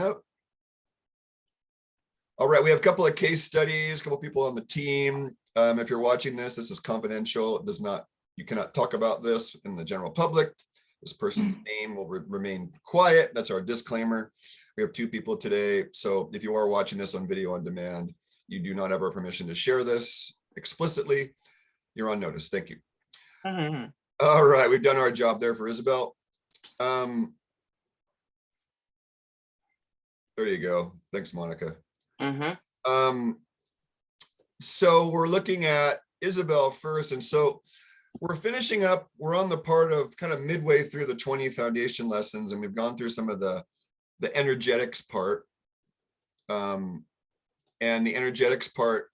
up. All right, we have a couple of case studies, a couple of people on the team. If you're watching this, this is confidential. It does not, you cannot talk about this in the general public. This person's name will remain quiet. That's our disclaimer. We have 2 people today. So if you are watching this on video on demand, you do not have our permission to share this explicitly. You're on notice. Thank you. All right, we've done our job there for Isabel. There you go. Thanks, Monica. So we're looking at Isabel first. And so we're finishing up, we're on the part of kind of midway through the 20 foundation lessons, and we've gone through some of the energetics part. And the energetics part,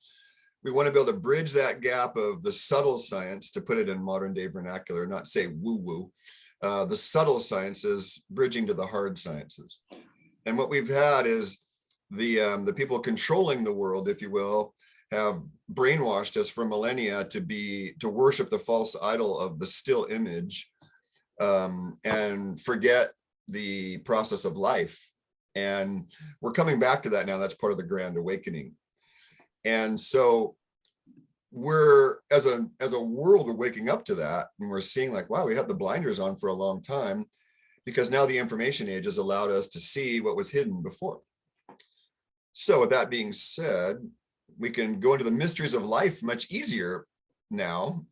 we want to be able to bridge that gap of the subtle science, to put it in modern day vernacular, not say woo-woo, the subtle sciences bridging to the hard sciences. And what we've had is the people controlling the world, if you will, have brainwashed us for millennia to worship the false idol of the still image, and forget the process of life. And we're coming back to that now. That's part of the grand awakening. And so we're, as a world, we're waking up to that, and we're seeing like, wow, we had the blinders on for a long time, because now the information age has allowed us to see what was hidden before. So with that being said, we can go into the mysteries of life much easier now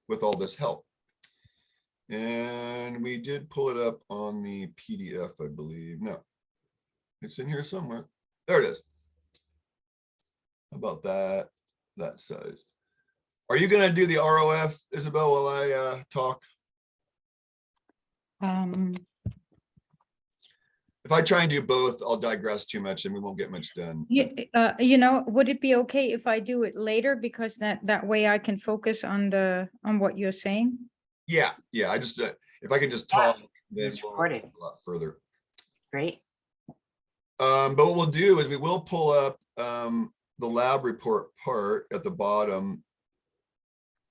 with all this help. And we did pull it up on the PDF, I believe. No, it's in here somewhere. There it is. How about that size? Are you going to do the ROF, Isabel, while I talk? If I try and do both, I'll digress too much and we won't get much done. You know, would it be okay if I do it later, because that way I can focus on what you're saying? Yeah. I just if I can just talk, then It's we'll recorded. a lot further. Great. But what we'll do is we will pull up the lab report part at the bottom,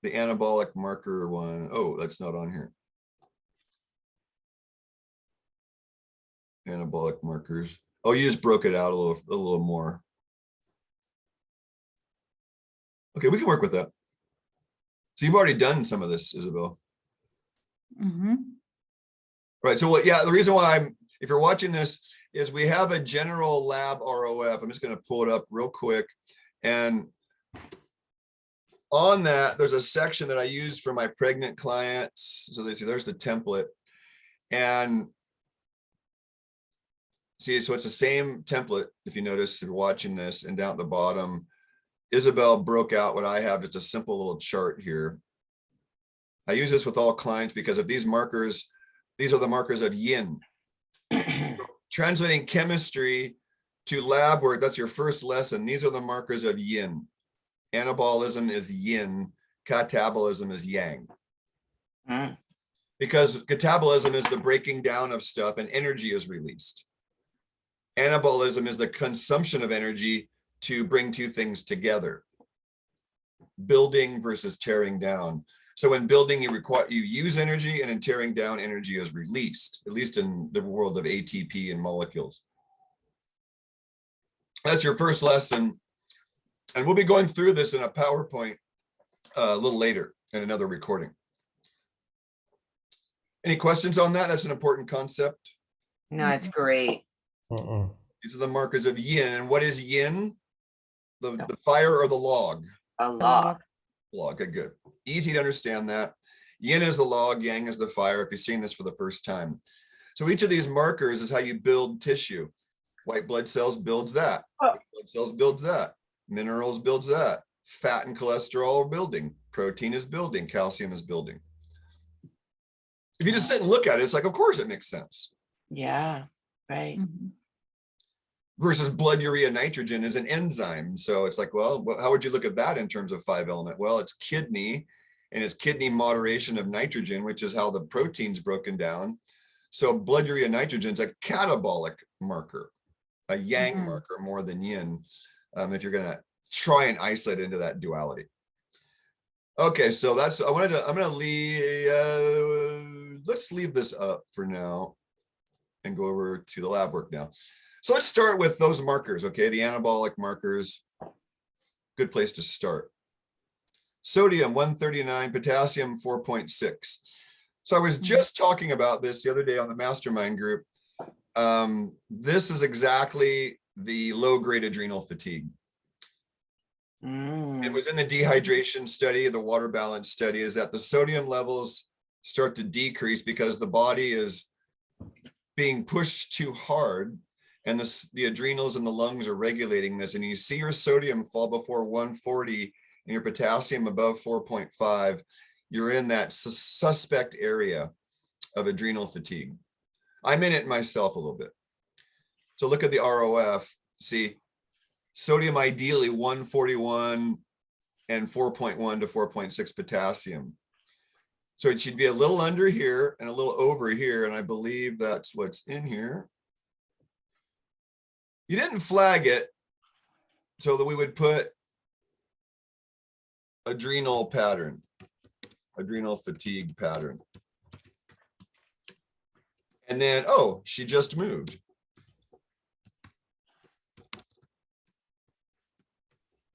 the anabolic marker one. Oh, that's not on here. Anabolic markers. Oh, you just broke it out a little more. Okay, we can work with that. So you've already done some of this, Isabel. Right. So what? Yeah, the reason why if you're watching this, is we have a general lab ROF. I'm just going to pull it up real quick, and on that, there's a section that I use for my pregnant clients. So they see there's the template, and see, so it's the same template. If you notice, if you're watching this, and down at the bottom, Isabel broke out what I have, just a simple little chart here. I use this with all clients because of these markers. These are the markers of yin. Translating chemistry to lab work, that's your first lesson. These are the markers of yin. Anabolism is yin, catabolism is yang. Because catabolism is the breaking down of stuff and energy is released. Anabolism is the consumption of energy to bring two things together. Building versus tearing down. So in building, you use energy, and in tearing down, energy is released, at least in the world of ATP and molecules. That's your first lesson. And we'll be going through this in a PowerPoint a little later in another recording. Any questions on that? That's an important concept. No, it's great. These are the markers of yin. And what is yin? The fire or the log? A lot. Log, good. Easy to understand that. Yin is the log, yang is the fire, if you're seeing this for the first time. So each of these markers is how you build tissue. White blood cells builds that. Red blood cells builds that. Minerals builds that. Fat and cholesterol are building. Protein is building. Calcium is building. If you just sit and look at it, it's like, of course it makes sense. Yeah, right. Versus blood urea nitrogen is an enzyme. So it's like, well, how would you look at that in terms of 5-element? Well, it's kidney, and it's kidney moderation of nitrogen, which is how the protein's broken down. So blood urea nitrogen is a catabolic marker, a yang marker more than yin, if you're going to try and isolate into that duality. Okay, so that's, I'm going to leave, let's leave this up for now and go over to the lab work now. So let's start with those markers, okay? The anabolic markers, good place to start. Sodium 139, potassium 4.6. So I was just talking about this the other day on the mastermind group. This is exactly the low-grade adrenal fatigue. It was in the dehydration study, the water balance study, is that the sodium levels start to decrease because the body is being pushed too hard, and the adrenals and the lungs are regulating this. And you see your sodium fall before 140 and your potassium above 4.5, you're in that suspect area of adrenal fatigue. I'm in it myself a little bit. So look at the ROF, see, sodium ideally 141 and 4.1 to 4.6 potassium. So it should be a little under here and a little over here, and I believe that's what's in here. You didn't flag it so that we would put adrenal pattern, adrenal fatigue pattern. And then, oh, she just moved.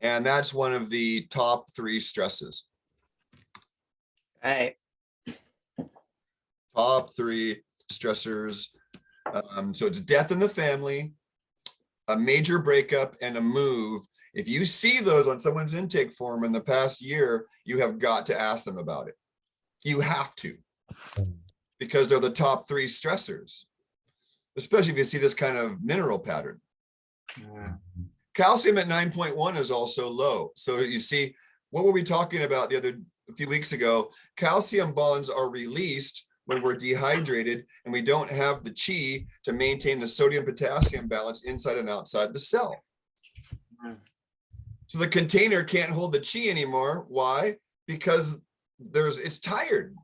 And that's one of the top 3 stresses. Right. Top 3 stressors. So it's death in the family, a major breakup, and a move. If you see those on someone's intake form in the past year, you have got to ask them about it. You have to, because they're the top 3 stressors, especially if you see this kind of mineral pattern. Calcium at 9.1 is also low. So you see, what were we talking about a few weeks ago? Calcium bonds are released when we're dehydrated and we don't have the chi to maintain the sodium potassium balance inside and outside the cell. So the container can't hold the chi anymore. Why? Because it's tired.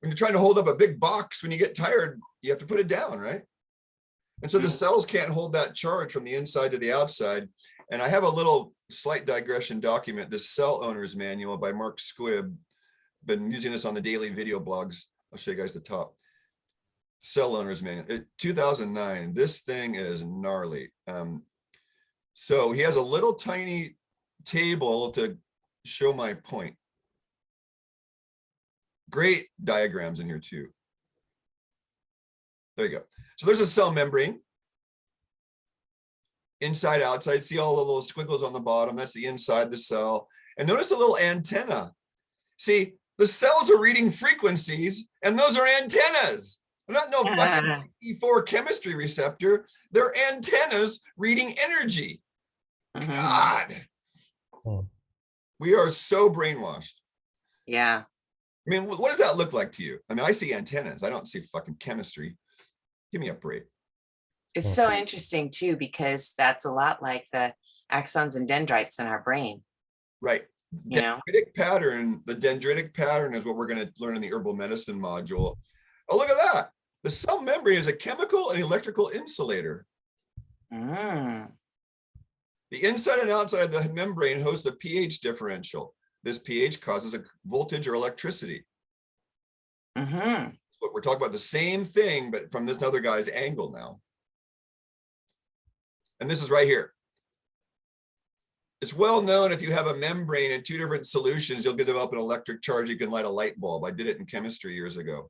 When you're trying to hold up a big box, when you get tired, you have to put it down, right? And so the cells can't hold that charge from the inside to the outside. And I have a little slight digression document, this Cell Owner's Manual by Mark Squibb. Been using this on the daily video blogs. I'll show you guys the top. Cell Owner's Manual, 2009. This thing is gnarly. So he has a little tiny table to show my point. Great diagrams in here too. There you go. So there's a cell membrane. Inside, outside. See all the little squiggles on the bottom? That's the inside the cell. And notice the little antenna. See, the cells are reading frequencies, and those are antennas. They're not no fucking CD4 chemistry receptor. They're antennas reading energy. God. We are so brainwashed. Yeah. I mean, what does that look like to you? I mean, I see antennas. I don't see fucking chemistry. Give me a break. It's so interesting too, because that's a lot like the axons and dendrites in our brain. Right. You know? Dendritic pattern, the dendritic pattern is what we're going to learn in the herbal medicine module. Oh, look at that. The cell membrane is a chemical and electrical insulator. The inside and outside of the membrane hosts a pH differential. This pH causes a voltage or electricity. But we're talking about the same thing, but from this other guy's angle now. And this is right here. It's well known if you have a membrane in 2 different solutions, you'll develop an electric charge. You can light a light bulb. I did it in chemistry years ago.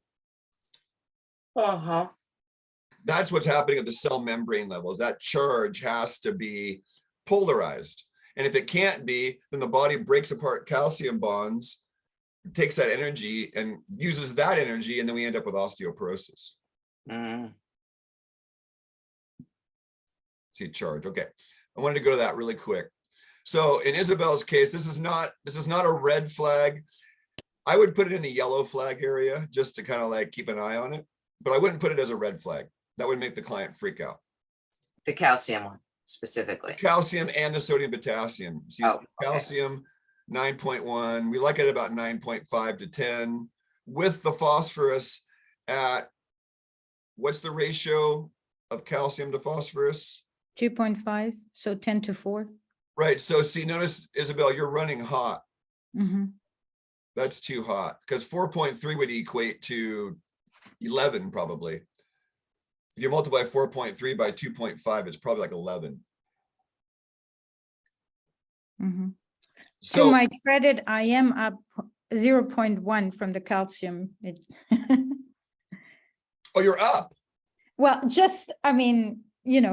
That's what's happening at the cell membrane levels. That charge has to be polarized. And if it can't be, then the body breaks apart calcium bonds, takes that energy and uses that energy, and then we end up with osteoporosis. See charge. Okay, I wanted to go to that really quick. So in Isabel's case, this is not a red flag. I would put it in the yellow flag area just to kind of like keep an eye on it, but I wouldn't put it as a red flag. That would make the client freak out. The calcium one specifically. Calcium and the sodium potassium. See, calcium 9.1. We like it about 9.5 to 10. With the phosphorus at, what's the ratio of calcium to phosphorus? 2.5, so 10 to 4. Right. So see, notice, Isabel, you're running hot. That's too hot, because 4.3 would equate to 11 probably. If you multiply 4.3 by 2.5, it's probably like 11. Mhm. To So, my credit, I am up 0.1 from the calcium. oh, you're up. Well, just, I mean,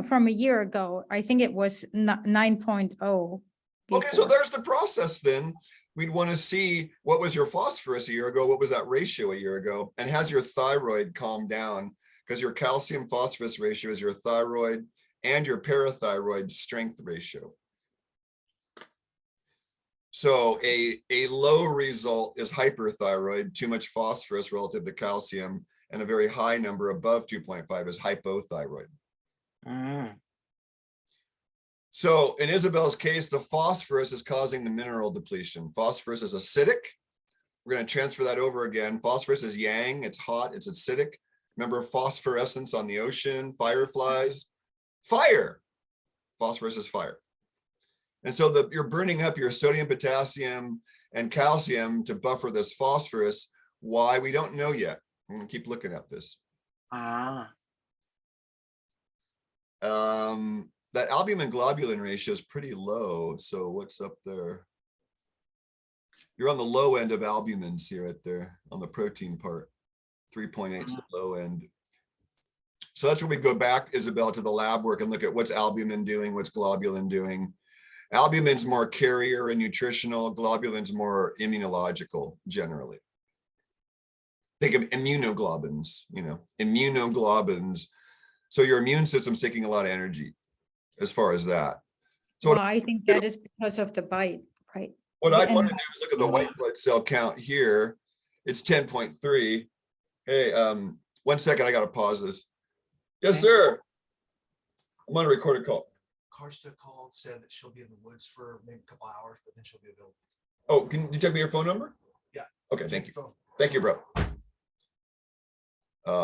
from a year ago, I think it was 9.0 Okay, so before. there's the process then. We'd want to see what was your phosphorus a year ago, what was that ratio a year ago, and has your thyroid calmed down? Because your calcium phosphorus ratio is your thyroid and your parathyroid strength ratio. So a low result is hyperthyroid, too much phosphorus relative to calcium, and a very high number above 2.5 is hypothyroid. Mm. So in Isabel's case, the phosphorus is causing the mineral depletion. Phosphorus is acidic. We're going to transfer that over again. Phosphorus is yang, it's hot, it's acidic. Remember phosphorescence on the ocean, fireflies, fire. Phosphorus is fire. And so you're burning up your sodium, potassium, and calcium to buffer this phosphorus. Why? We don't know yet. I'm going to keep looking at this. Ah. That albumin globulin ratio is pretty low. So what's up there? You're on the low end of albumins here right there on the protein part. 3.8 is the low end. So that's where we go back, Isabel, to the lab work and look at what's albumin doing, what's globulin doing. Albumin's more carrier and nutritional, globulin's more immunological generally. Think of immunoglobulins, immunoglobulins. So your immune system's taking a lot of energy as far as that. So Well, I think that is because of the bite, right? what The I want to enzyme. do is look at the white blood cell count here. It's 10.3. Hey, 1 second, I gotta pause this. Yes, Okay. sir. I'm on a recorded call. Karsta called, said that she'll be in the woods for maybe a couple hours, but then she'll be available. Oh, can you tell me your phone number? Yeah. Okay, thank you. Phone. Thank you, bro.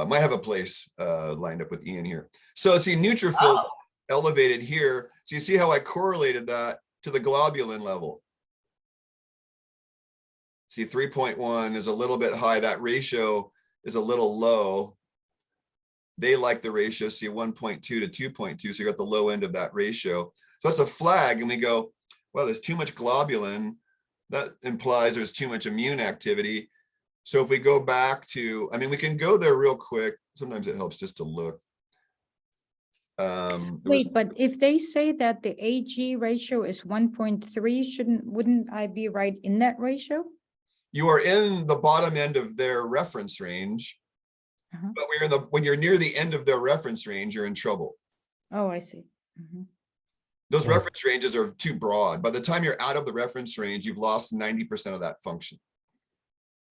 Might have a place lined up with Ian here. So see, neutrophils elevated here. So you see how I correlated that to the globulin level. See, 3.1 is a little bit high. That ratio is a little low. They like the ratio, see 1.2 to 2.2. So you're at the low end of that ratio. So that's a flag. And we go, well, there's too much globulin. That implies there's too much immune activity. So if we go back to, we can go there real quick. Sometimes it helps just to look. Wait, but if they say that the AG ratio is 1.3, wouldn't I be right in that ratio? You are in the bottom end of their reference range. But when you're near the end of their reference range, you're in trouble. Oh, I see. Those reference ranges are too broad. By the time you're out of the reference range, you've lost 90% of that function.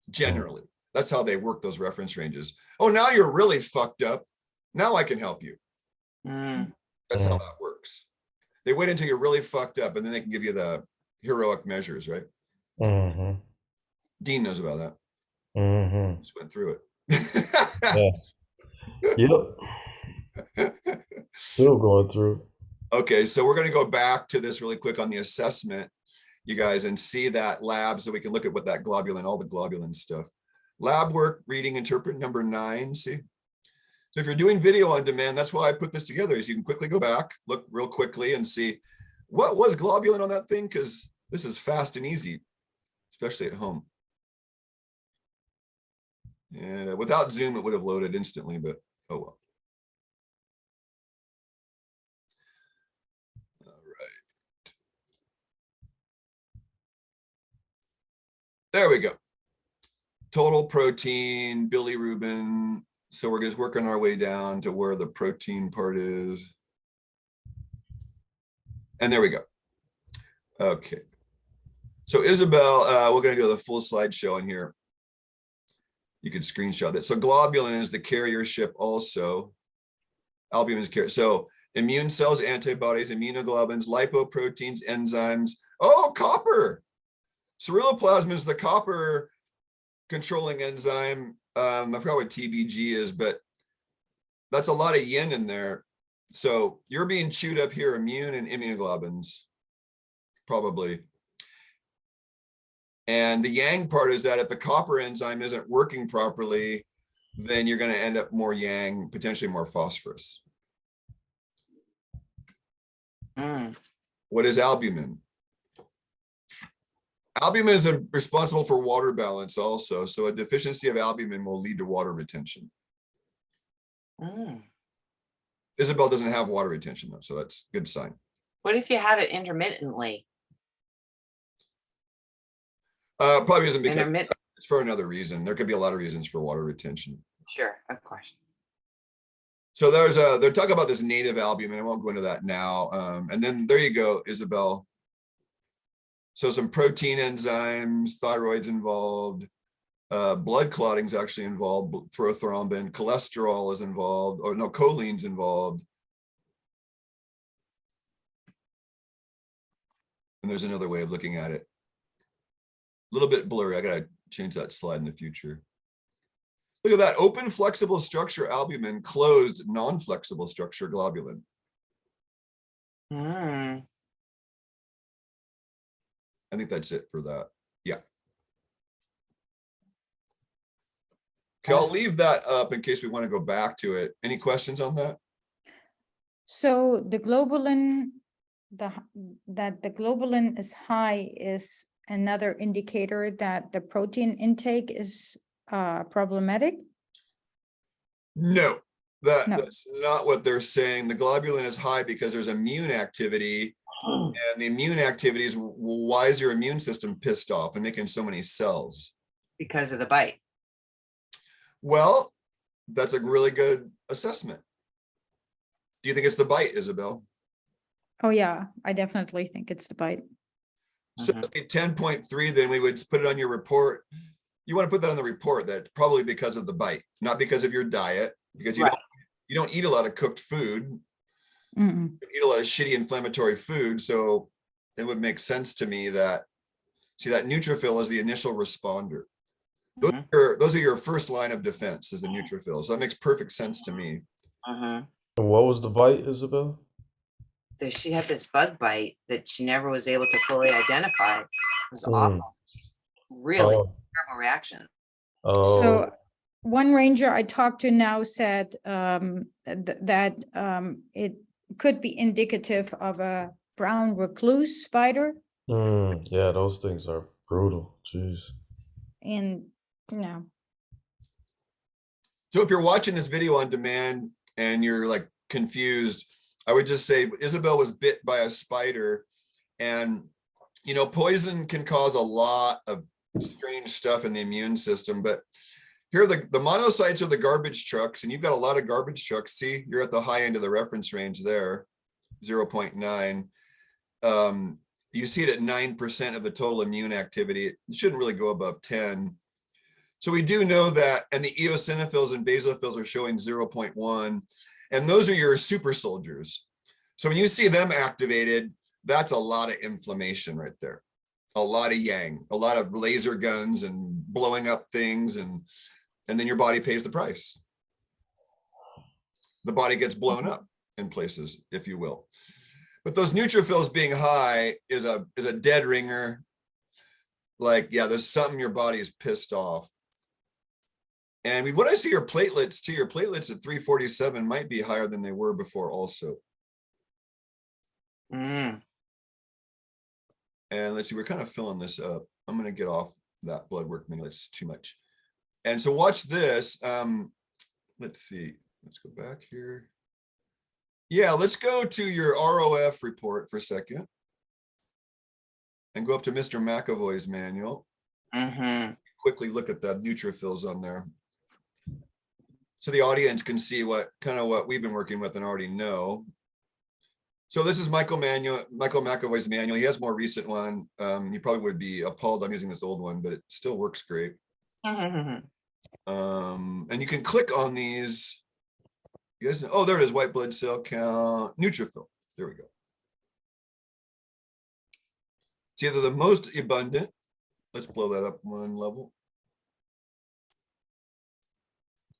Generally, that's how they work those reference ranges. Oh, now you're really fucked up. Now I can help you. Mm. That's how that works. They wait until you're really fucked up and then they can give you the heroic measures, right? Dean knows about that. Just went through it. Yep. Still going through. Okay, so we're going to go back to this really quick on the assessment, you guys, and see that lab so we can look at what that globulin, all the globulin stuff. Lab work, reading, interpret, number 9, see? So if you're doing video on demand, that's why I put this together, is you can quickly go back, look real quickly and see what was globulin on that thing, because this is fast and easy, especially at home. And without Zoom, it would have loaded instantly, but oh well. All right. There we go. Total protein, bilirubin. So we're just working our way down to where the protein part is. And there we go. Okay. So Isabel, we're going to do the full slideshow on here. You could screenshot that. So globulin is the carrier ship also. Albumin is carrier. So immune cells, antibodies, immunoglobulins, lipoproteins, enzymes. Oh, copper. Ceruloplasmin is the copper controlling enzyme. I forgot what TBG is, but that's a lot of yin in there. So you're being chewed up here, immune and immunoglobulins, probably. And the yang part is that if the copper enzyme isn't working properly, then you're going to end up more yang, potentially more phosphorus. Mm. What is albumin? Albumin is responsible for water balance also. So a deficiency of albumin will lead to water retention. Mm. Isabel doesn't have water retention though, so that's a good sign. What if you have it intermittently? Probably isn't because Intermittent, it's for another reason. There could be a lot of reasons for water retention. sure, of course. So they're talking about this native albumin. I won't go into that now. And then there you go, Isabel. So some protein enzymes, thyroid's involved, blood clotting is actually involved, prothrombin, cholesterol is involved, or no, choline's involved. And there's another way of looking at it. A little bit blurry. I gotta change that slide in the future. Look at that, open flexible structure albumin, closed non-flexible structure globulin. Mm. I think that's it for that. Yeah. Okay, I'll leave that up in case we want to go back to it. Any questions on that? So the globulin, that the globulin is high is another indicator that the protein intake is problematic? No, No. that's not what they're saying. The globulin is high because there's immune activity, and the immune activity is, why is your immune system pissed off and making so many cells? Because of the bite. Well, that's a really good assessment. Do you think it's the bite, Isabel? Oh yeah, I definitely think it's the bite. So say 10.3, then we would put it on your report. You want to put that on the report that probably because of the bite, not because of your diet, because you Right. you don't eat a lot of cooked food. Mm-mm. You eat a lot of shitty inflammatory food. So it would make sense to me that, see, that neutrophil is the initial responder. Those are your first line of defense, is the neutrophils. So that makes perfect sense to me. Mhm. And what was the bite, Isabel? So she had this bug bite that she never was able to fully identify. It was Mm. awful. Really Oh, terrible reaction. oh, So one ranger I talked to now said that it could be indicative of a brown recluse spider. yeah, those things are brutal. Jeez. And no, So if you're watching this video on demand and you're like confused, I would just say Isabel was bit by a spider, and you know, poison can cause a lot of strange stuff in the immune system. But here, the monocytes are the garbage trucks, and you've got a lot of garbage trucks. See, you're at the high end of the reference range there, 0.9. You see it at 9% of the total immune activity. It shouldn't really go above 10. So we do know that, and the eosinophils and basophils are showing 0.1, and those are your super soldiers. So when you see them activated, that's a lot of inflammation right there. A lot of yang, a lot of laser guns and blowing up things, and then your body pays the price. The body gets blown up in places, if you will. But those neutrophils being high is a dead ringer. Like, yeah, there's something your body is pissed off. And when I see your platelets too, your platelets at 347 might be higher than they were before also. Mm. And let's see, we're kind of filling this up. I'm going to get off that blood work minute. It's too much. And so watch this. Let's see. Let's go back here. Yeah, let's go to your ROF report for a second. And go up to Mr. McAvoy's manual. Mm-hmm. Quickly look at the neutrophils on there. So the audience can see what we've been working with and already know. So this is Michael McAvoy's manual. He has a more recent one. You probably would be appalled I'm using this old one, but it still works great. Mm-hmm. And you can click on these. You guys know, oh, there it is, white blood cell count, neutrophil. There we go. It's either the most abundant. Let's blow that up one level.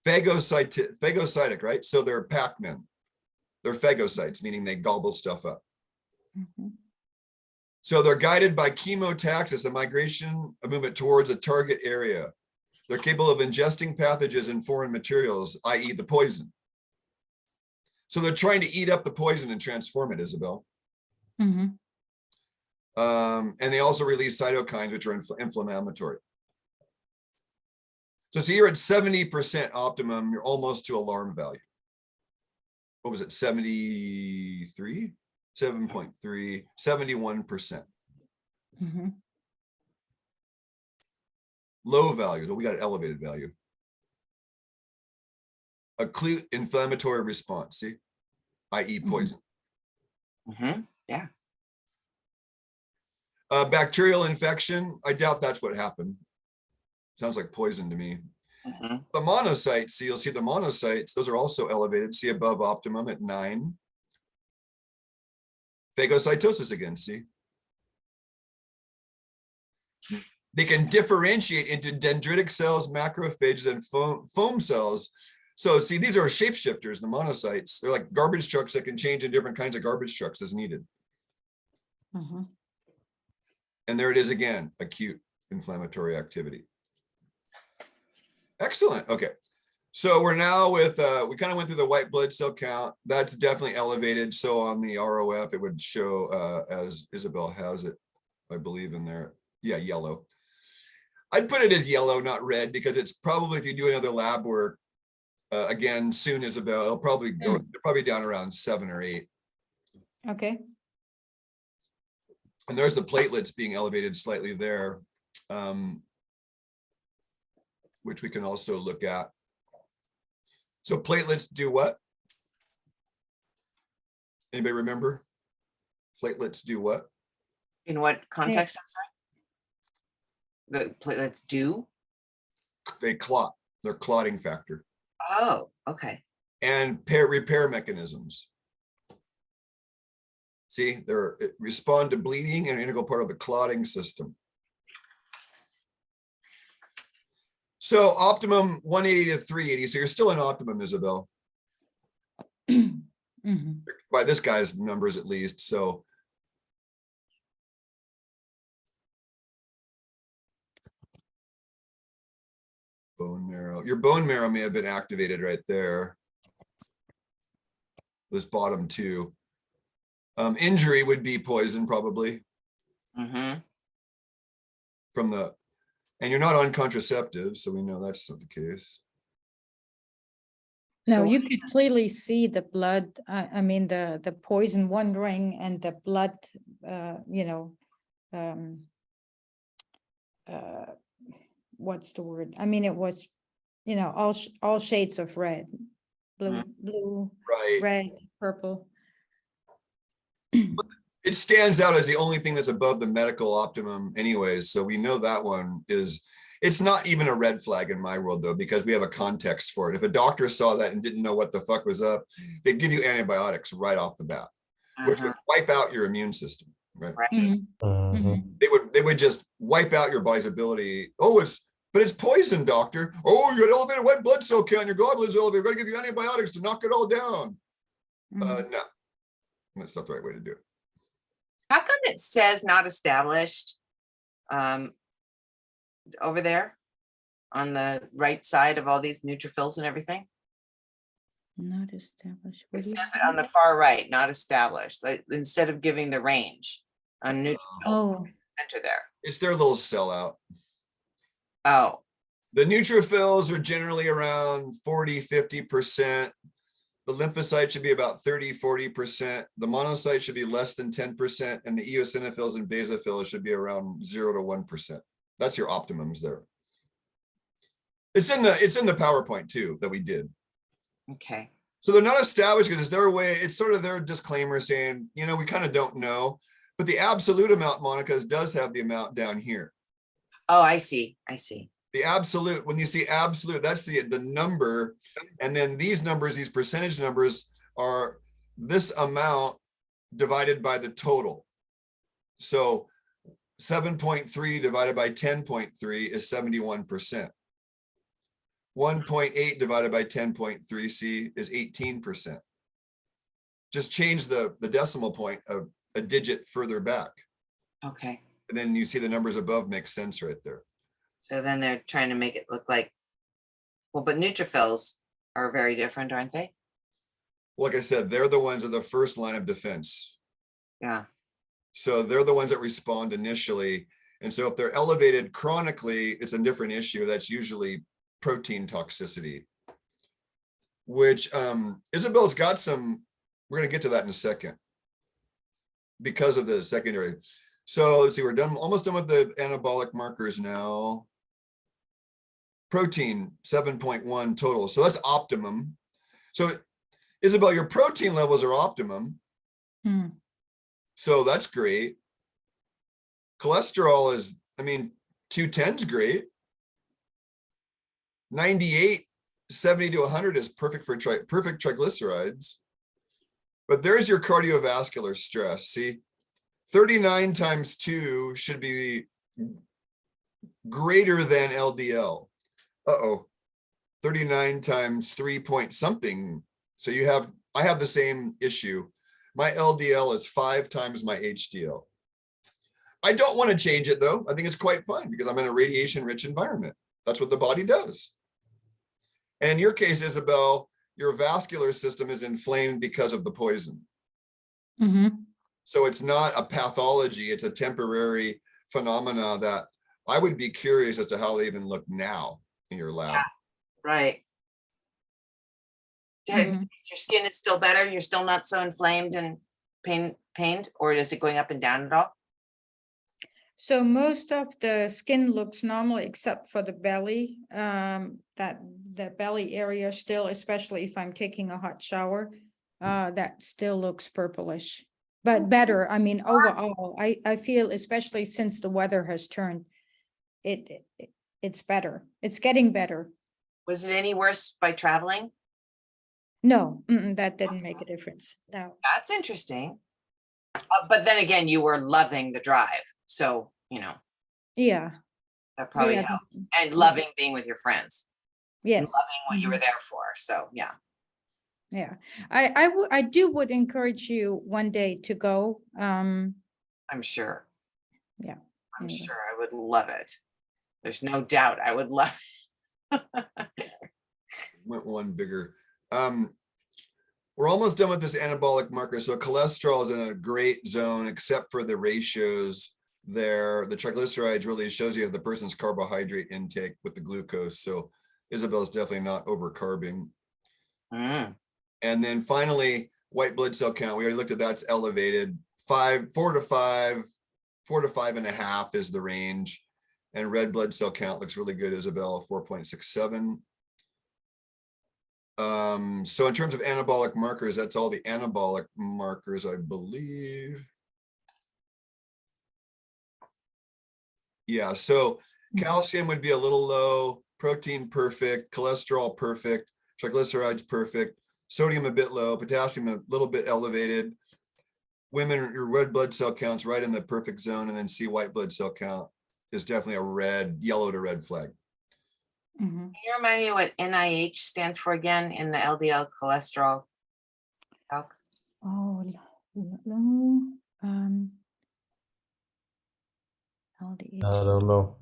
Phagocytic, right? So they're Pac-Men. They're phagocytes, meaning they gobble stuff up. Mm-hmm. So they're guided by chemotaxis, the migration of movement towards a target area. They're capable of ingesting pathogens and foreign materials, i.e. the poison. So they're trying to eat up the poison and transform it, Isabel. Mhm. And they also release cytokines, which are inflammatory. So you're at 70% optimum, you're almost to alarm value. What was it, 73? 7.3, 71%. Mhm. Low value, so we got an elevated value. Acute inflammatory response, see, i.e. poison. Mhm. Yeah. Bacterial infection, I doubt that's what happened. Sounds like poison to me. Mhm. The monocytes, so you'll see the monocytes, those are also elevated, see above optimum at 9. Phagocytosis again, see? They can differentiate into dendritic cells, macrophages, and foam cells. So see, these are shapeshifters, the monocytes. They're like garbage trucks that can change in different kinds of garbage trucks as needed. Mhm. And there it is again, acute inflammatory activity. Excellent, okay. So we're now with, we kind of went through the white blood cell count. That's definitely elevated. So on the ROF, it would show as Isabel has it, I believe in there. Yeah, yellow. I'd put it as yellow, not red, because it's probably, if you do another lab work, again, soon, Isabel, it'll probably go, they're probably down around 7 or 8. Okay. And there's the platelets being elevated slightly there, which we can also look at. So platelets do what? Anybody remember? Platelets do what? In what context? I'm sorry. The platelets do? They clot. They're clotting factor. Oh, okay. And repair mechanisms. See, they're respond to bleeding and an integral part of the clotting system. So optimum 180 to 380. So you're still in optimum, Isabel, Mhm. by this guy's numbers at least. So bone marrow, your bone marrow may have been activated right there. This bottom two. Injury would be poison probably Mm-hmm. from the, and you're not on contraceptives, so we know that's not the case. No, So- you could clearly see the blood, I mean, the poison wandering and the blood, you know, what's the word? I mean, it was, you know, all shades of red, blue, Right. red, purple. It stands out as the only thing that's above the medical optimum anyways. So we know that one is, it's not even a red flag in my world though, because we have a context for it. If a doctor saw that and didn't know what the fuck was up, they'd give you antibiotics right off the bat, which would wipe out your immune system, right? Right. Mhm. Mhm. They would just wipe out your body's ability. Oh, but it's poison, doctor. Oh, you got elevated white blood cell count, your globulin's elevated. We're gonna give you antibiotics to knock it all down. Mhm. No, that's not the right way to do it. How come it says not established over there on the right side of all these neutrophils and everything? Not established. What It do you says say? it on the far right, not established, like, instead of giving the range on neutrophils Oh, center there. It's their little sellout. Oh, The neutrophils are generally around 40, 50%. The lymphocytes should be about 30, 40%. The monocytes should be less than 10%. And the eosinophils and basophils should be around 0 to 1%. That's your optimums there. It's in the PowerPoint too that we did. okay. So they're not established because it's their way. It's sort of their disclaimer saying, you know, we kind of don't know. But the absolute amount, Monica's, does have the amount down here. Oh, I see. I see. The absolute, when you see absolute, that's the number. And then these numbers, these percentage numbers are this amount divided by the total. So 7.3 divided by 10.3 is 71%. 1.8 divided by 10.3C is 18%. Just change the decimal point of a digit further back. Okay. And then you see the numbers above make sense right there. So then they're trying to make it look like, well, but neutrophils are very different, aren't they? Like I said, they're the ones that are the first line of defense. Yeah. So they're the ones that respond initially. And so if they're elevated chronically, it's a different issue. That's usually protein toxicity, which Isabel's got some, we're going to get to that in a second because of the secondary. So let's see, we're done, almost done with the anabolic markers now. Protein 7.1 total. So that's optimum. So Isabel, your protein levels are optimum. Hmm. So that's great. Cholesterol is, I mean, 210's great. 98, 70 to 100 is perfect for perfect triglycerides. But there's your cardiovascular stress. See, 39 times 2 should be greater than LDL. Uh-oh. 39 times 3 point something. So I have the same issue. My LDL is 5 times my HDL. I don't want to change it though. I think it's quite fine because I'm in a radiation rich environment. That's what the body does. And in your case, Isabel, your vascular system is inflamed because of the poison. Mm-hmm. So it's not a pathology. It's a temporary phenomena that I would be curious as to how they even look now in your lab. Yeah. Right. Mhm. Your skin is still better. You're still not so inflamed and pained, or is it going up and down at all? So most of the skin looks normal except for the belly. That the belly area still, especially if I'm taking a hot shower, that still looks purplish. But better. I mean, overall, I feel, especially since the weather has turned, it's better. It's getting better. Was it any worse by traveling? No, that didn't make a difference. No. That's interesting. But then again, you were loving the drive. So, Yeah. that probably Yeah, helped. And loving being with your friends. And yes. loving what you were Mhm. there for. So, yeah. Yeah. I would encourage you one day to go. I'm sure. Yeah. I'm Yeah. sure I would love it. There's no doubt I would love it. Went one bigger. We're almost done with this anabolic marker. So cholesterol is in a great zone, except for the ratios there. The triglycerides really shows you the person's carbohydrate intake with the glucose. So Isabel's definitely not overcarbing. Mm. And then finally, white blood cell count. We already looked at that's elevated. 4 to 5, 4 to 5.5 is the range. And red blood cell count looks really good, Isabel, 4.67. So in terms of anabolic markers, that's all the anabolic markers, I believe. Yeah, so calcium would be a little low, protein perfect, cholesterol perfect, triglycerides perfect, sodium a bit low, potassium a little bit elevated. Women, your red blood cell count's right in the perfect zone, and then C white blood cell count is definitely a yellow to red flag. Mhm. Can you remind me what NIH stands for again in the LDL cholesterol calc? Oh, LDH. I don't know.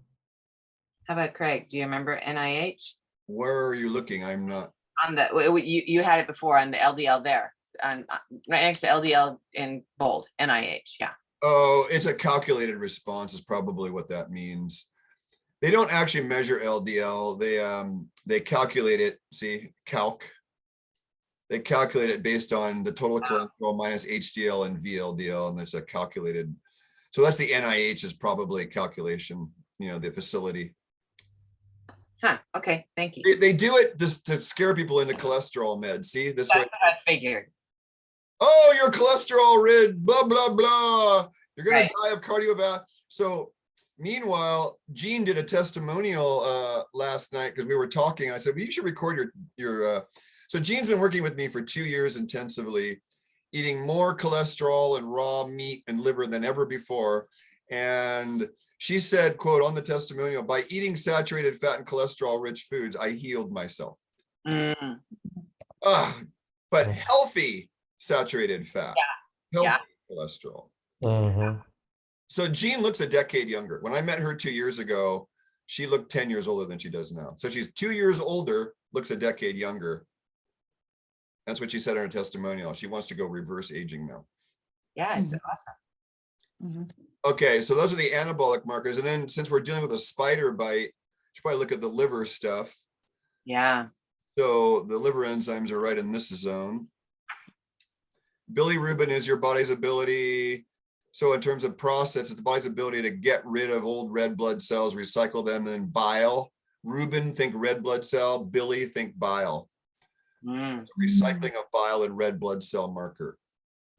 How about Craig? Do you remember NIH? Where are you looking? I'm not. On the you had it before on the LDL there, on right next to LDL in bold. NIH, yeah. Oh, it's a calculated response is probably what that means. They don't actually measure LDL. They calculate it. See, calc. They calculate it based on the total cholesterol minus HDL and VLDL, and there's a calculated. So that's the NIH is probably a calculation. The facility. Huh. Okay. Thank you. They do it just to scare people into cholesterol meds. See this That's right? what I figured. Oh, your cholesterol rid, blah, blah, blah. You're going Right. to die of cardiovascular. So meanwhile, Jean did a testimonial last night because we were talking. I said, well, you should record your so Jean's been working with me for 2 years intensively, eating more cholesterol and raw meat and liver than ever before. And she said, quote, on the testimonial, by eating saturated fat and cholesterol rich foods, I healed myself. Mm, But healthy saturated fat, healthy cholesterol. Mm-hmm. So Jean looks a decade younger. When I met her 2 years ago, she looked 10 years older than she does now. So she's 2 years older, looks a decade younger. That's what she said in her testimonial. She wants to go reverse aging now. Yeah, it's Mhm. awesome. Mhm. Okay, so those are the anabolic markers. And then since we're dealing with a spider bite, you should probably look at the liver stuff. Yeah. So the liver enzymes are right in this zone. Bilirubin is your body's ability. So in terms of process, it's the body's ability to get rid of old red blood cells, recycle them, then bile. Rubin, think red blood cell. Billy, think bile. Mm. Recycling of bile and red blood cell marker.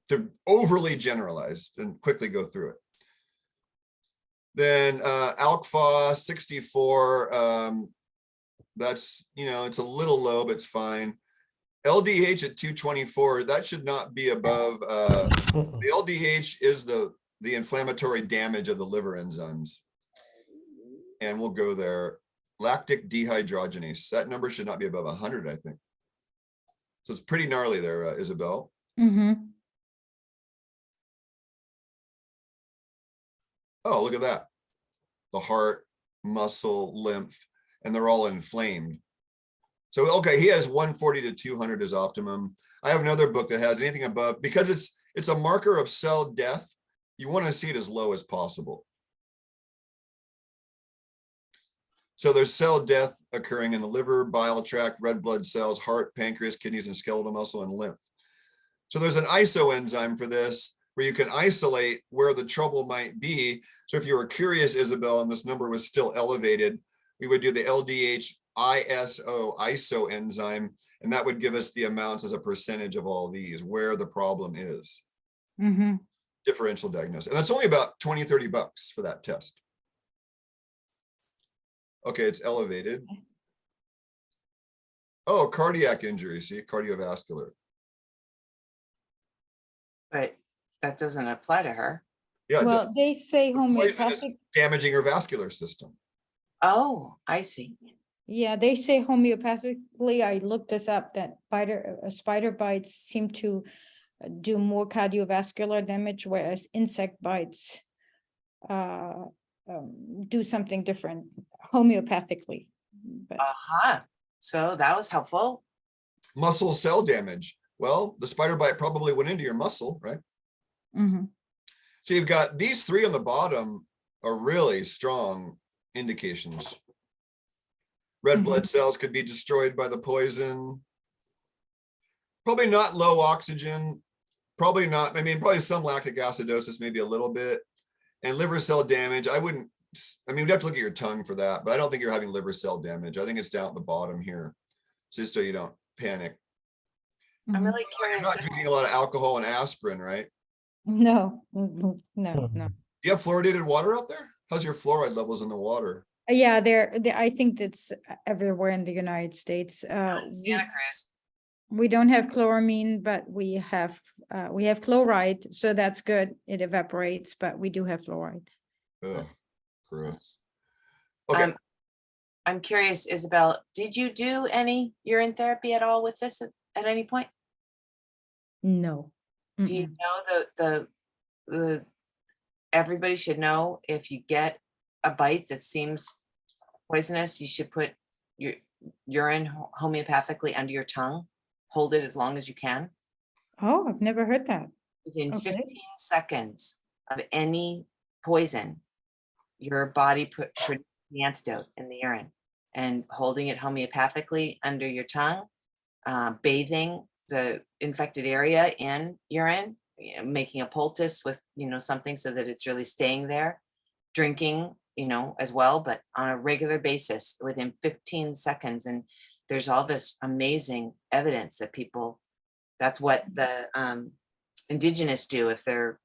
To overly generalized and quickly go through it. Then ALK-Pho 64, that's, it's a little low, but it's fine. LDH at 224, that should not be above, the LDH is the inflammatory damage of the liver enzymes. And we'll go there. Lactic dehydrogenase, that number should not be above 100, I think. So it's pretty gnarly there, Isabel. Mhm. Oh, look at that. The heart, muscle, lymph, and they're all inflamed. So, okay, he has 140 to 200 as optimum. I have another book that has anything above, because it's a marker of cell death. You want to see it as low as possible. So there's cell death occurring in the liver, bile tract, red blood cells, heart, pancreas, kidneys, and skeletal muscle and lymph. So there's an isoenzyme for this where you can isolate where the trouble might be. So if you were curious, Isabel, and this number was still elevated, we would do the LDH isoenzyme, and that would give us the amounts as a percentage of all these, where the problem is. Mhm. Differential diagnosis. And that's only about 20, 30 bucks for that test. Okay, it's elevated. Oh, cardiac injury, see, cardiovascular. But that doesn't apply to her. Yeah, Well, they say the poison is homeopathic. damaging her vascular system. Oh, I see. Yeah, they say homeopathically. I looked this up, that spider bites seem to do more cardiovascular damage, whereas insect bites do something different homeopathically. But Uh-huh. So that was helpful. Muscle cell damage. Well, the spider bite probably went into your muscle, right? mhm. So you've got these three on the bottom are really strong indications. Red blood cells could be destroyed by the poison. Probably not low oxygen. Probably not, probably some lactic acidosis, maybe a little bit. And liver cell damage, we'd have to look at your tongue for that, but I don't think you're having liver cell damage. I think it's down at the bottom here, just so you don't panic. I'm Mhm. really You're curious. not drinking a lot of alcohol and aspirin, right? No, no, no. Do you have fluoridated water out there? How's your fluoride levels in the water? Yeah, I think that's everywhere in the United States. Santa Cruz. We don't have chloramine, but we have chloride, so that's good. It evaporates, but we do have fluoride. Ugh, gross. Okay. I'm curious, Isabel, did you do any urine therapy at all with this at any point? No. Do you know the everybody should know, if you get a bite that seems poisonous, you should put your urine homeopathically under your tongue, hold it as long as you can. Oh, I've never heard that. Within Okay. 15 seconds of any poison, your body should the antidote in the urine, and holding it homeopathically under your tongue, bathing the infected area in urine, making a poultice with, something so that it's really staying there, drinking, as well, but on a regular basis within 15 seconds. And there's all this amazing evidence that that's what the indigenous do if they're,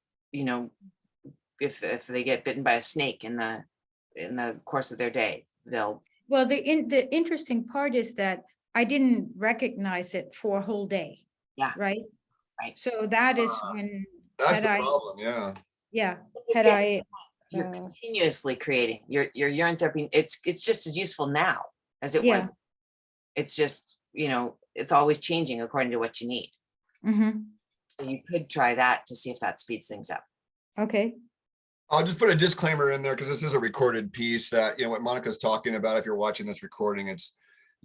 if they get bitten by a snake in the course of their day, they'll. Well, the interesting part is that I didn't recognize it for a whole day. Yeah. Right. Right. So that is when That's the had I problem, yeah. yeah had I You're continuously creating your urine therapy. It's just as useful now as it Yeah. was. It's just, it's always changing according to what you need. mhm. So you could try that to see if that speeds things up. Okay. I'll just put a disclaimer in there because this is a recorded piece that, what Monica's talking about, if you're watching this recording, it's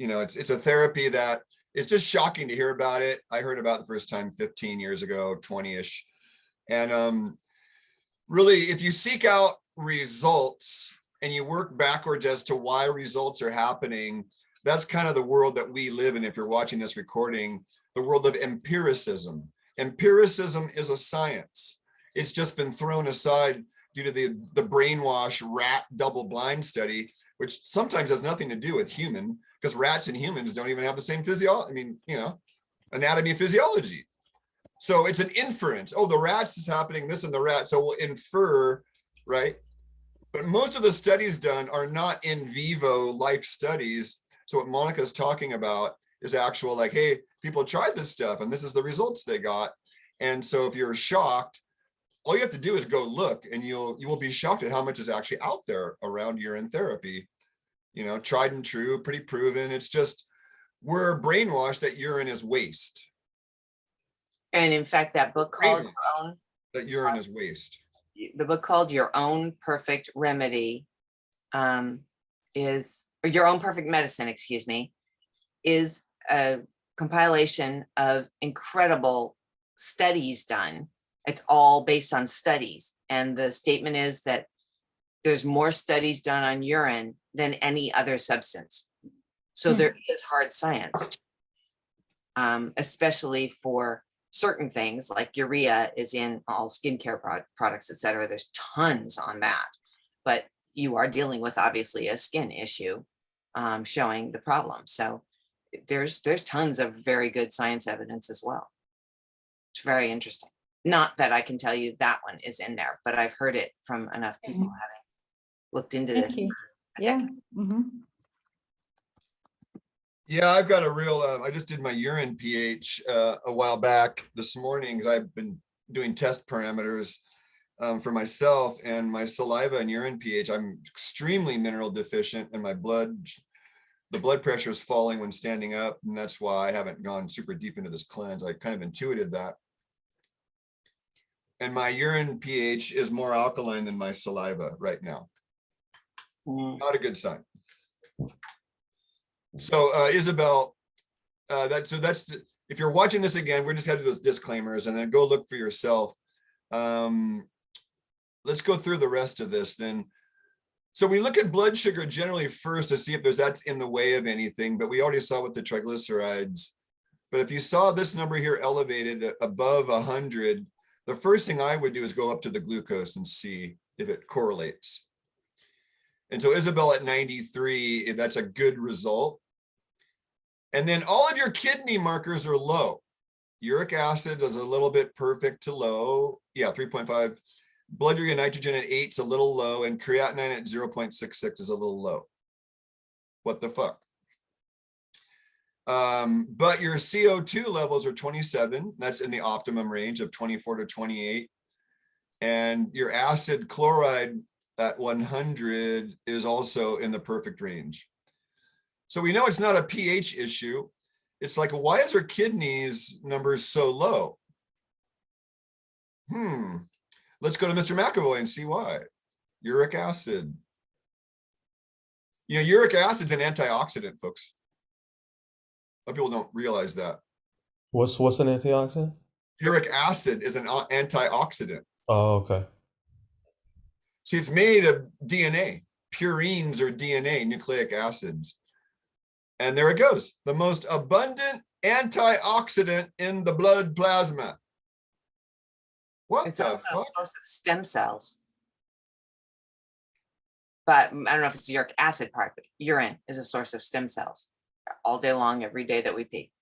a therapy that it's just shocking to hear about it. I heard about it the first time 15 years ago, 20-ish. And really, if you seek out results and you work backwards as to why results are happening, that's kind of the world that we live in. If you're watching this recording, the world of empiricism. Empiricism is a science. It's just been thrown aside due to the brainwash rat double-blind study, which sometimes has nothing to do with human, because rats and humans don't even have the same anatomy and physiology. So it's an inference. Oh, the rats is happening, this in the rat, so we'll infer, right? But most of the studies done are not in vivo life studies. So what Monica's talking about is actual, like, hey, people tried this stuff and this is the results they got. And so if you're shocked, all you have to do is go look, and you will be shocked at how much is actually out there around urine therapy. Tried and true, pretty proven. It's just we're brainwashed that urine is waste. And in fact, that book called That urine is waste. the book called Your Own Perfect Remedy or Your Own Perfect Medicine, excuse me, is a compilation of incredible studies done. It's all based on studies. And the statement is that there's more studies done on urine than any other substance. So there is hard science, especially for certain things like urea is in all skincare products, et cetera. There's tons on that, but you are dealing with obviously a skin issue showing the problem. So there's tons of very good science evidence as well. It's very interesting. Not that I can tell you that one is in there, but I've heard it from enough people having looked into this. Thank you. for a Yeah. decade. Yeah, I've got a real, I just did my urine pH a while back this morning because I've been doing test parameters for myself, and my saliva and urine pH, I'm extremely mineral deficient, and the blood pressure is falling when standing up. And that's why I haven't gone super deep into this cleanse. I kind of intuited that. And my urine pH is more alkaline than my saliva right now. Not a good sign. So Isabel, if you're watching this again, we're just going to do those disclaimers and then go look for yourself. Let's go through the rest of this then. So we look at blood sugar generally first to see if that's in the way of anything, but we already saw with the triglycerides. But if you saw this number here elevated above 100, the first thing I would do is go up to the glucose and see if it correlates. And so Isabel at 93, that's a good result. And then all of your kidney markers are low. Uric acid is a little bit perfect to low. Yeah, 3.5. Blood urea nitrogen at 8 is a little low, and creatinine at 0.66 is a little low. What the fuck? But your CO2 levels are 27. That's in the optimum range of 24 to 28. And your acid chloride at 100 is also in the perfect range. So we know it's not a pH issue. It's like, why is our kidneys numbers so low? Let's go to Mr. McAvoy and see why. Uric acid. Uric acid's an antioxidant, folks. A lot of people don't realize that. What's an antioxidant? Uric acid is an antioxidant. Oh, okay. See, it's made of DNA. Purines are DNA, nucleic acids. And there it goes. The most abundant antioxidant in the blood plasma. What It's the also a fuck? source of stem cells. But I don't know if it's the uric acid part, but urine is a source of stem cells all day long, every day that we pee.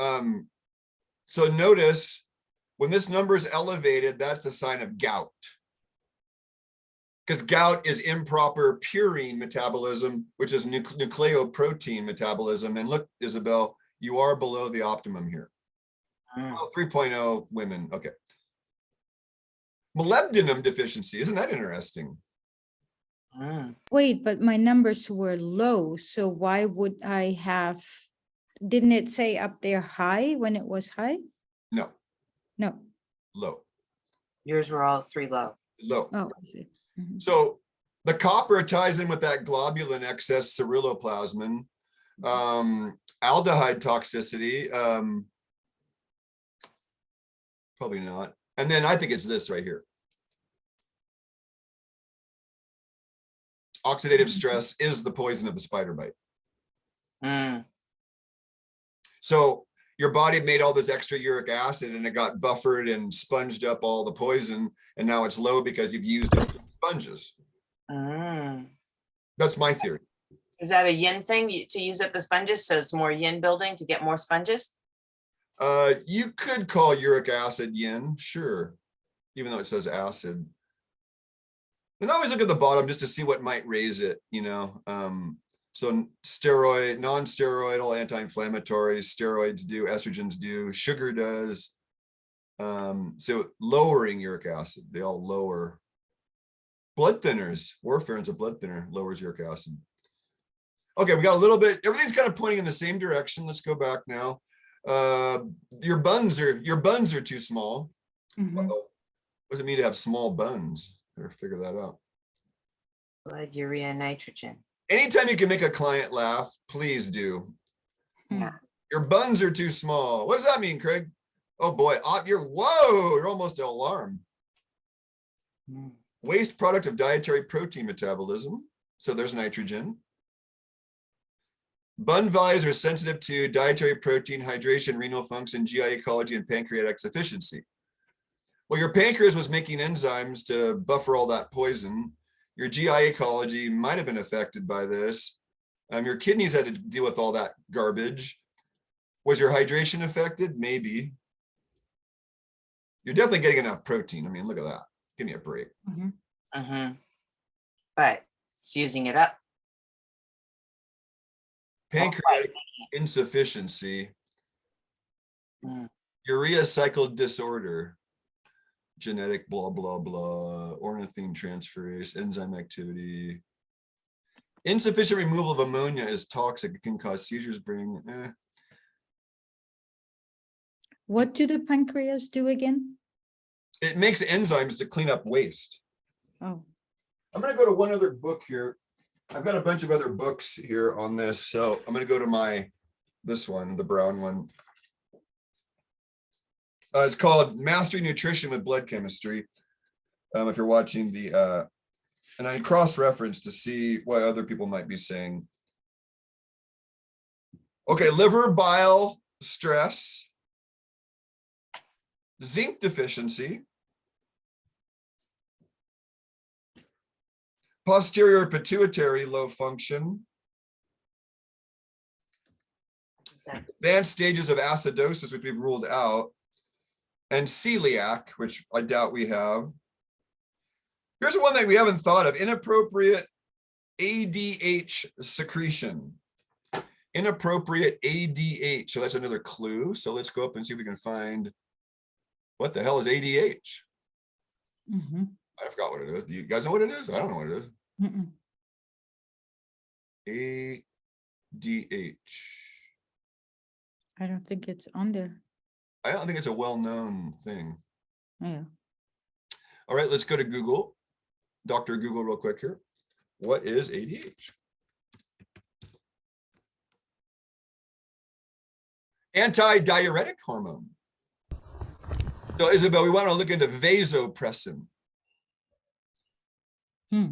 So notice when this number is elevated, that's the sign of gout. Because gout is improper purine metabolism, which is nucleoprotein metabolism. And look, Isabel, you are below the optimum here. Oh, 3.0 women. Okay. Molybdenum deficiency. Isn't that interesting? Wait, but my numbers were low, so why would I have, didn't it say up there high when it was high? No, No. low. Yours were all 3 low. low. Oh, I see. Mhm. So the copper ties in with that globulin excess ceruloplasmin, aldehyde toxicity, probably not. And then I think it's this right here. Oxidative stress is the poison of the spider bite. Mm, So your body made all this extra uric acid and it got buffered and sponged up all the poison. And now it's low because you've used up the sponges. mm. That's my theory. Is that a yin thing to use up the sponges? So it's more yin building to get more sponges? You could call uric acid yin, sure, even though it says acid. And always look at the bottom just to see what might raise it, you know. So steroid, non-steroidal anti-inflammatories, steroids do, estrogens do, sugar does. So lowering uric acid, they all lower. Blood thinners, warfarin's a blood thinner, lowers uric acid. Okay, we got a little bit, everything's kind of pointing in the same direction. Let's go back now. Your buns are too small. Mhm. Uh-oh. What does it mean to have small buns? Better figure that out. Blood, urea, nitrogen. Anytime you can make a client laugh, please do. Yeah. Your buns are too small. What does that mean, Craig? Oh boy, you're almost an alarm. Mm. Waste product of dietary protein metabolism. So there's nitrogen. Bun values are sensitive to dietary protein, hydration, renal function, GI ecology, and pancreatic sufficiency. Well, your pancreas was making enzymes to buffer all that poison. Your GI ecology might have been affected by this. Your kidneys had to deal with all that garbage. Was your hydration affected? Maybe. You're definitely getting enough protein. I mean, look at that. Give me a break. Mhm. Mm-hmm. But it's using it up. Pancreatic insufficiency. Mm. Urea cycle disorder. Genetic blah, blah, blah. Ornithine transferase, enzyme activity. Insufficient removal of ammonia is toxic. It can cause seizures, brain. What do the pancreas do again? It makes enzymes to clean up waste. Oh, I'm going to go to one other book here. I've got a bunch of other books here on this. So I'm going to go to this one, the brown one. It's called Mastering Nutrition with Blood Chemistry. If you're watching and I cross-reference to see what other people might be saying. Okay, liver, bile, stress, zinc deficiency, posterior pituitary low function, Exactly. advanced stages of acidosis, which we've ruled out, and celiac, which I doubt we have. Here's one that we haven't thought of: inappropriate ADH secretion. Inappropriate ADH. So that's another clue. So let's go up and see if we can find what the hell is ADH. mhm. I forgot what it is. Do you guys know what it is? I don't know what it Mm-mm. is. ADH. I don't think it's on there. I don't think it's a well-known thing. Yeah. All right, let's go to Google. Dr. Google real quick here. What is ADH? Anti-diuretic hormone. So Isabel, we want to look into vasopressin. Hmm.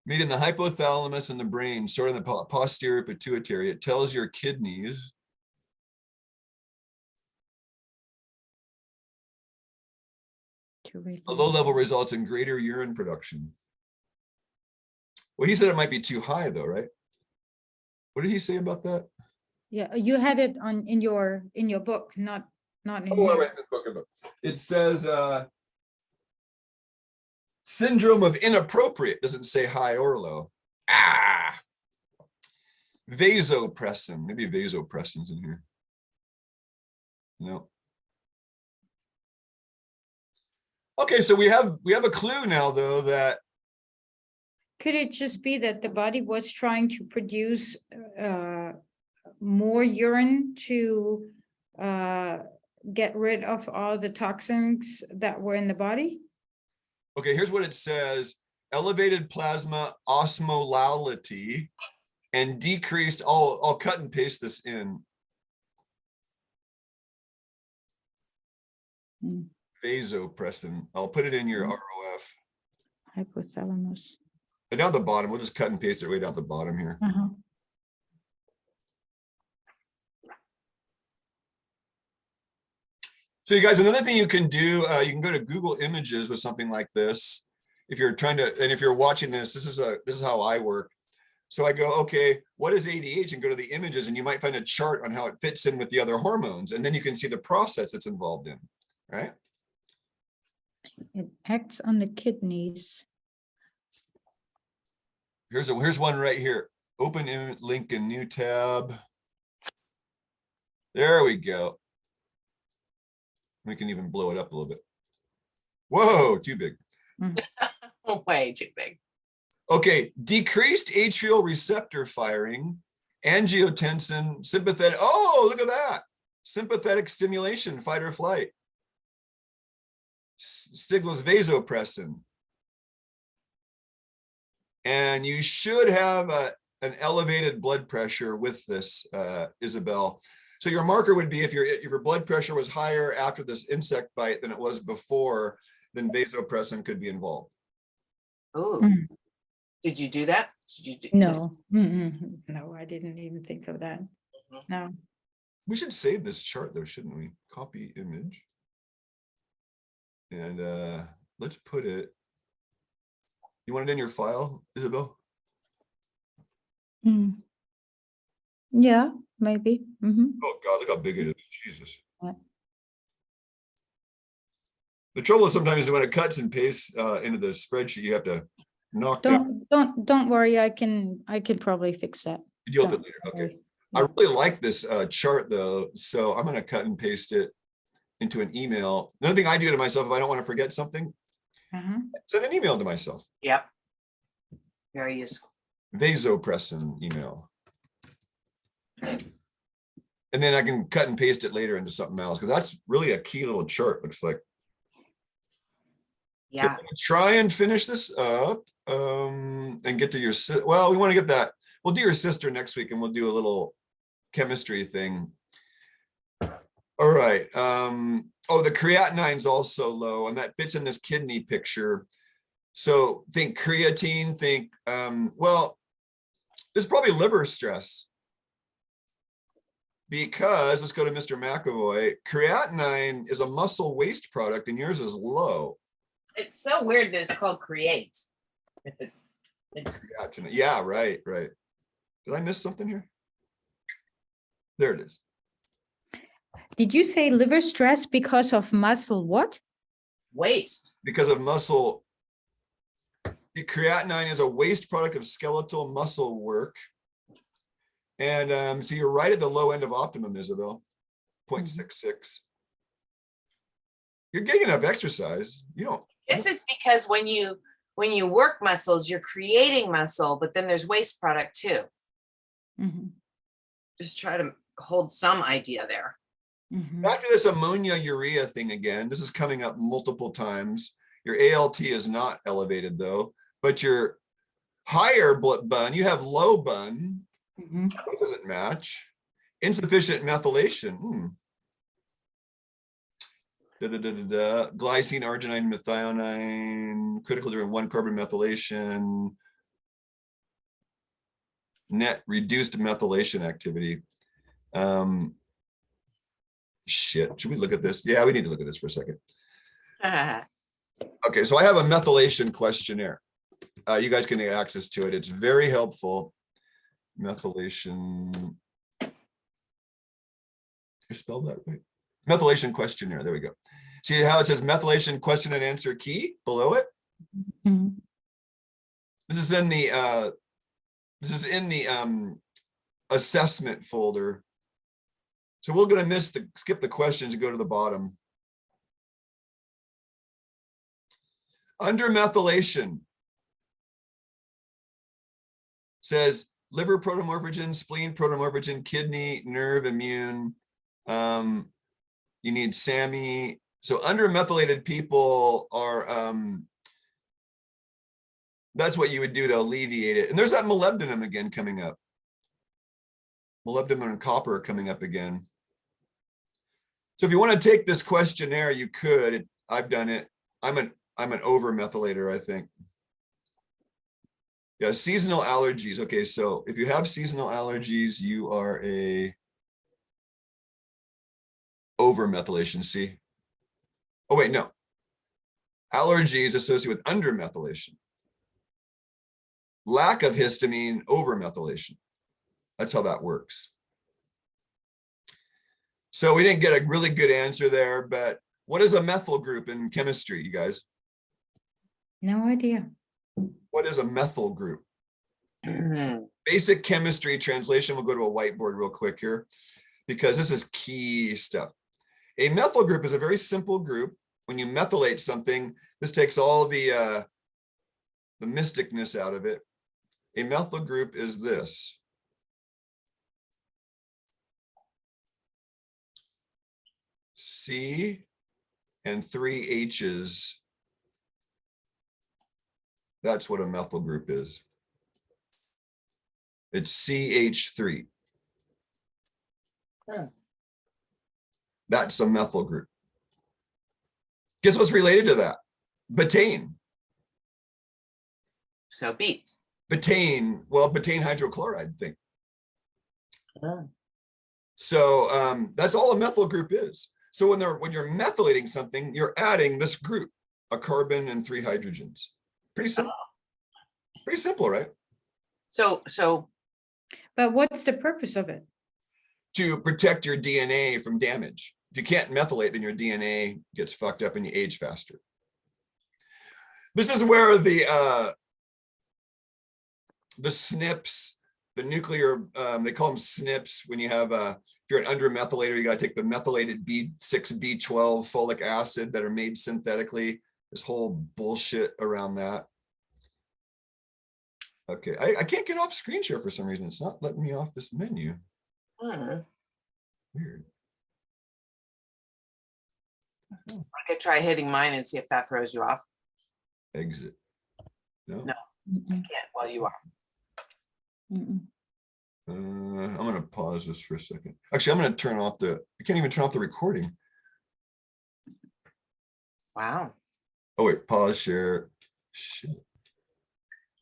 Made in the hypothalamus and the brain, stored in the posterior pituitary. It tells your kidneys. To A low level results in greater urine production. Well, he said it might be too high though, right? What did he say about that? Yeah, you had it in your book, not in Oh, here. right, book. It says syndrome of inappropriate, doesn't say high or low. Vasopressin, maybe vasopressin's in here. No. Okay, so we have a clue now though that Could it just be that the body was trying to produce more urine to get rid of all the toxins that were in the body? Okay, here's what it says. Elevated plasma osmolality and decreased, I'll cut and paste this in. Hmm. Vasopressin. I'll put it in your Mhm. ROF. Hypothalamus. And down the bottom, we'll just cut and paste it right down the bottom here. Uh-huh. So you guys, another thing you can do, you can go to Google Images with something like this. If you're trying to, and if you're watching this, this is how I work. So I go, okay, what is ADH? And go to the images, and you might find a chart on how it fits in with the other hormones. And then you can see the process it's involved in, right? It acts on the kidneys. Here's one right here. Open link in new tab. There we go. We can even blow it up a little bit. Whoa, too big. Way too big. Okay, decreased atrial receptor firing, angiotensin, sympathetic. Oh, look at that. Sympathetic stimulation, fight or flight. Signals vasopressin. And you should have an elevated blood pressure with this, Isabel. So your marker would be if your blood pressure was higher after this insect bite than it was before, then vasopressin could be involved. Ooh. Mm. Did you do that? Did you do, No, no, I didn't even think of that. Mhm. No. We should save this chart though, shouldn't we? Copy image. And let's put it. You want it in your file, Isabel? Mm. Yeah, maybe. Oh God, look how big it is. Jesus. What? The trouble is sometimes when it cuts and pastes into the spreadsheet, you have to knock down. Don't worry. I can probably fix that. Deal with it Don't later. Okay. worry. I really like this chart though, so I'm going to cut and paste it into an email. Another thing I do to myself, if I don't want to forget something, Uh-huh. send an email to myself. Yep. Very useful. Vasopressin email. And then I can cut and paste it later into something else because that's really a key little chart, looks like. Yeah. Okay, try and finish this up and get to your, well, we want to get that. We'll do your sister next week and we'll do a little chemistry thing. All right. Oh, the creatinine's also low and that fits in this kidney picture. So think creatine, think, well, there's probably liver stress. Because let's go to Mr. McAvoy. Creatinine is a muscle waste product and yours is low. It's so weird that it's called create. If it's Creatinine. Yeah, right. Did I miss something here? There it is. Did you say liver stress because of muscle what? waste. Because of muscle. Creatinine is a waste product of skeletal muscle work. And so you're right at the low end of optimum, Isabel, 0.66. You're getting enough exercise. You don't. Guess it's because when you work muscles, you're creating muscle, but then there's waste product too. Mhm, Just try to hold some idea there. mhm. Back to this ammonia urea thing again. This is coming up multiple times. Your ALT is not elevated though, but your higher bun, you have low bun. Mhm. It doesn't match. Insufficient methylation. Glycine, arginine, methionine, critical during 1-carbon methylation. Net reduced methylation activity. Shit, should we look at this? Yeah, we need to look at this for a second. Okay, so I have a methylation questionnaire. You guys can get access to it. It's very helpful. Methylation. I spelled that right. Methylation questionnaire. There we go. See how it says methylation question and answer key below it? Mhm. This is in the assessment folder. So we're going to skip the questions and go to the bottom. Under methylation says liver protomorphogen, spleen protomorphogen, kidney, nerve, immune. You need SAMe. So undermethylated people are, that's what you would do to alleviate it. And there's that molybdenum again coming up. Molybdenum and copper are coming up again. So if you want to take this questionnaire, you could. I've done it. I'm an over methylator, I think. Yeah, seasonal allergies. Okay, so if you have seasonal allergies, you are a over methylation. See? Oh wait, no. Allergies associated with under methylation. Lack of histamine, over methylation. That's how that works. So we didn't get a really good answer there, but what is a methyl group in chemistry, you guys? No idea. What is a methyl group? Basic chemistry translation. We'll go to a whiteboard real quick here because this is key stuff. A methyl group is a very simple group. When you methylate something, this takes all the mysticness out of it. A methyl group is this. C and 3 H's. That's what a methyl group is. It's CH3. That's a methyl group. Guess what's related to that? Betaine. So beets. Betaine, well, betaine hydrochloride thing. Oh. So that's all a methyl group is. So when you're methylating something, you're adding this group, a carbon and 3 hydrogens. Pretty simple. Pretty simple, right? So But what's the purpose of it? To protect your DNA from damage. If you can't methylate, then your DNA gets fucked up and you age faster. This is where the SNPs, the nuclear, they call them SNPs. When you have if you're an undermethylator, you got to take the methylated B6, B12 folic acid that are made synthetically. This whole bullshit around that. Okay, I can't get off screen share for some reason. It's not letting me off this menu. Weird. I could try hitting mine and see if that throws you off. Exit. No. No. I can't while you are. I'm gonna pause this for a second. Actually, I'm gonna turn off I can't even turn off the recording. Wow. Oh wait, pause share. Shit.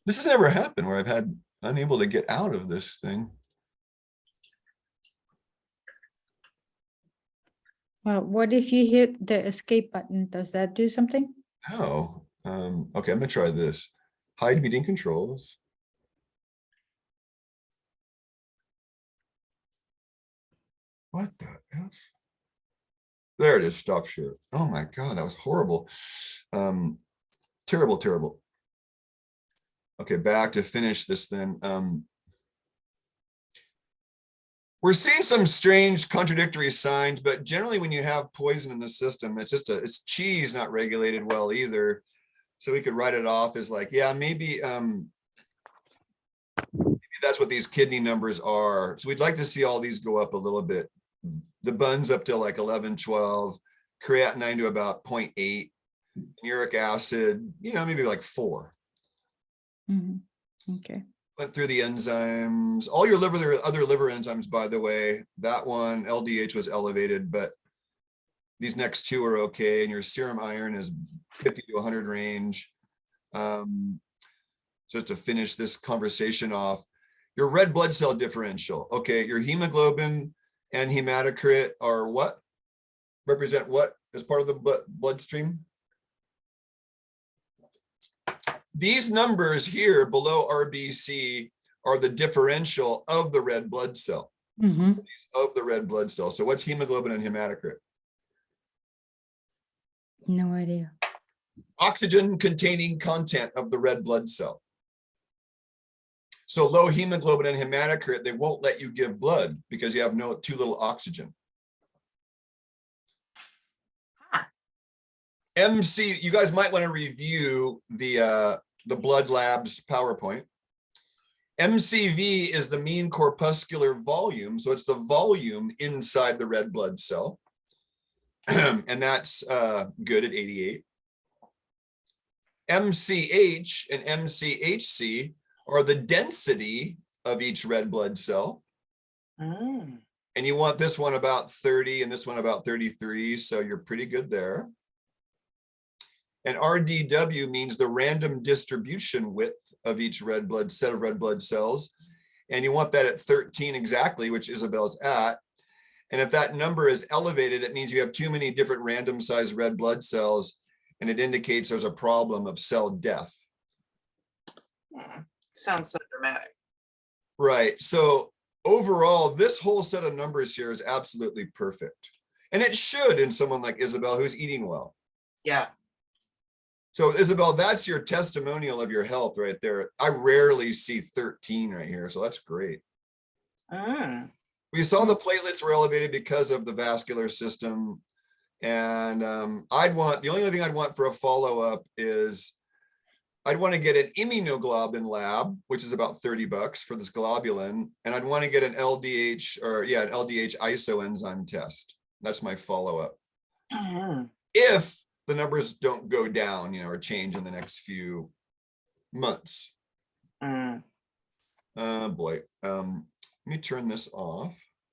This has never happened where I've had unable to get out of this thing. What if you hit the escape button? Does that do something? No. Okay, I'm gonna try this. Hide meeting controls. What the F? There it is, stop share. Oh my God, that was horrible. Terrible, terrible. Okay, back to finish this then. We're seeing some strange contradictory signs, but generally when you have poison in the system, it's cheese not regulated well either. So we could write it off as like, yeah, maybe that's what these kidney numbers are. So we'd like to see all these go up a little bit. The buns up to like 11, 12, creatinine to about 0.8, uric acid, maybe like 4. Okay. Went through the enzymes, all your other liver enzymes, by the way. That one, LDH was elevated, but these next 2 are okay. And your serum iron is 50 to 100 range. Just to finish this conversation off, your red blood cell differential. Okay, your hemoglobin and hematocrit are what? Represent what as part of the bloodstream? These numbers here below RBC are the differential of the red blood cell. Of the red blood cell. So what's hemoglobin and hematocrit? No idea. Oxygen containing content of the red blood cell. So low hemoglobin and hematocrit, they won't let you give blood because you have too little oxygen. MC, you guys might want to review the blood labs PowerPoint. MCV is the mean corpuscular volume. So it's the volume inside the red blood cell. And that's good at 88. MCH and MCHC are the density of each red blood cell. Mm. And you want this one about 30 and this one about 33. So you're pretty good there. And RDW means the random distribution width of each red blood set of red blood cells. And you want that at 13 exactly, which Isabel's at. And if that number is elevated, it means you have too many different random sized red blood cells, and it indicates there's a problem of cell death. Sounds so dramatic. Right. So overall, this whole set of numbers here is absolutely perfect. And it should in someone like Isabel who's eating well. Yeah. So Isabel, that's your testimonial of your health right there. I rarely see 13 right here, so that's great. Mm. We saw the platelets were elevated because of the vascular system. And the only thing I'd want for a follow-up is I'd want to get an immunoglobulin lab, which is about $30 for this globulin. And I'd want to get an LDH an LDH isoenzyme test. That's my follow-up. Mm. If the numbers don't go down, or change in the next few months. Mm. Boy, let me turn this off.